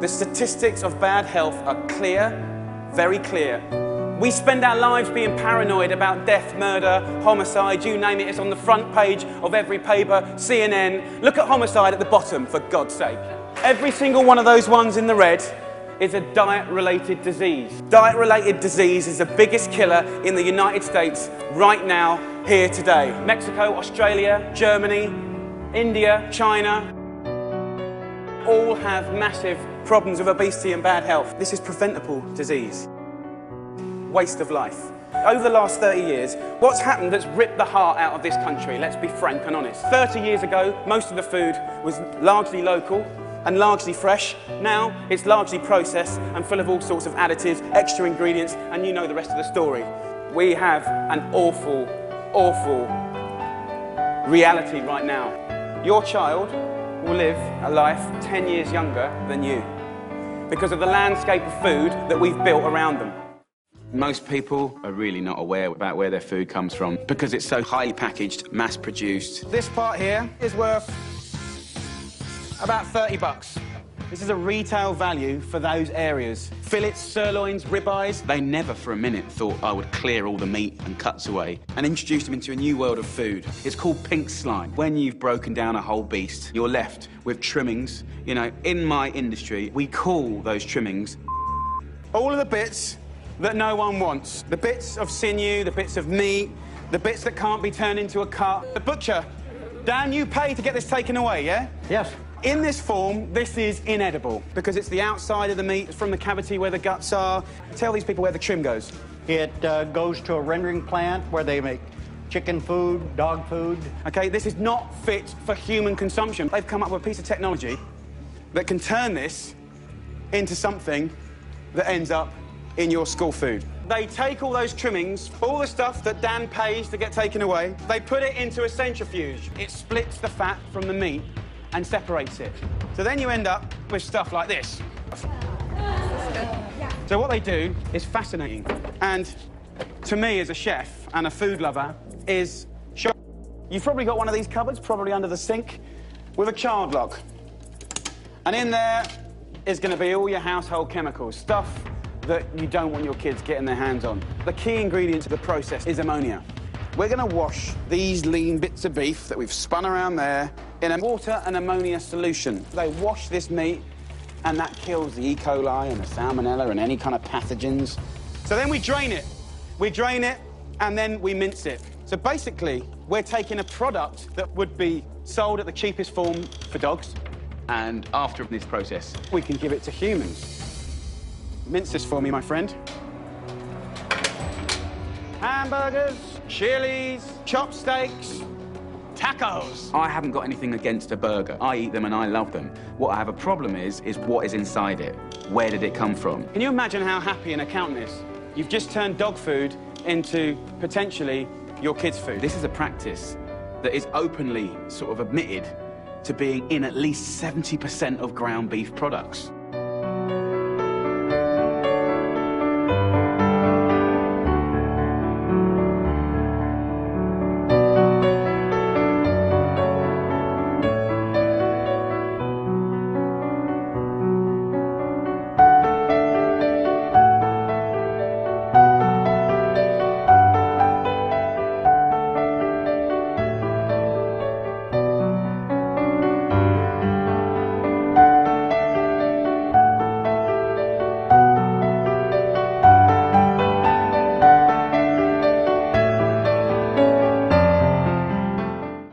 The statistics of bad health are clear, very clear. We spend our lives being paranoid about death, murder, homicide, you name it, it's on the front page of every paper, CNN. Look at homicide at the bottom, for God's sake. Every single one of those ones in the red is a diet-related disease. Diet-related disease is the biggest killer in the United States right now, here today. Mexico, Australia, Germany, India, China, all have massive problems with obesity and bad health. This is preventable disease. Waste of life. Over the last 30 years, what's happened that's ripped the heart out of this country, let's be frank and honest. 30 years ago, most of the food was largely local and largely fresh. Now, it's largely processed and full of all sorts of additives, extra ingredients, and you know the rest of the story. We have an awful, awful reality right now. Your child will live a life 10 years younger than you because of the landscape of food that we've built around them. Most people are really not aware about where their food comes from because it's so highly packaged, mass-produced. This part here is worth about 30 bucks. This is a retail value for those areas. Fillets, sirloins, ribeyes. They never for a minute thought I would clear all the meat and cuts away and introduce them into a new world of food. It's called pink slime. When you've broken down a whole beast, you're left with trimmings. You know, in my industry, we call those trimmings all of the bits that no one wants. The bits of sinew, the bits of meat, the bits that can't be turned into a cut. The butcher, Dan, you pay to get this taken away, yeah? Yes. In this form, this is inedible because it's the outside of the meat, from the cavity where the guts are. Tell these people where the trim goes. It goes to a rendering plant where they make chicken food, dog food. Okay, this is not fit for human consumption. They've come up with a piece of technology that can turn this into something that ends up in your school food. They take all those trimmings, all the stuff that Dan pays to get taken away, they put it into a centrifuge. It splits the fat from the meat and separates it. So then you end up with stuff like this. So what they do is fascinating. And to me, as a chef and a food lover, is shocking. You've probably got one of these cupboards, probably under the sink, with a child lock. And in there is going to be all your household chemicals, stuff that you don't want your kids getting their hands on. The key ingredient to the process is ammonia. We're going to wash these lean bits of beef that we've spun around there in a water and ammonia solution. They wash this meat, and that kills the E. coli and the salmonella and any kind of pathogens. So then we drain it. We drain it, and then we mince it. So basically, we're taking a product that would be sold at the cheapest form for dogs, and after this process, we can give it to humans. Mince this for me, my friend. Hamburgers, chilies, chopped steaks, tacos. I haven't got anything against a burger. I eat them and I love them. What I have a problem is what is inside it. Where did it come from? Can you imagine how happy an accountant is? You've just turned dog food into, potentially, your kids' food. This is a practice that is openly sort of admitted to being in at least 70% of ground beef products.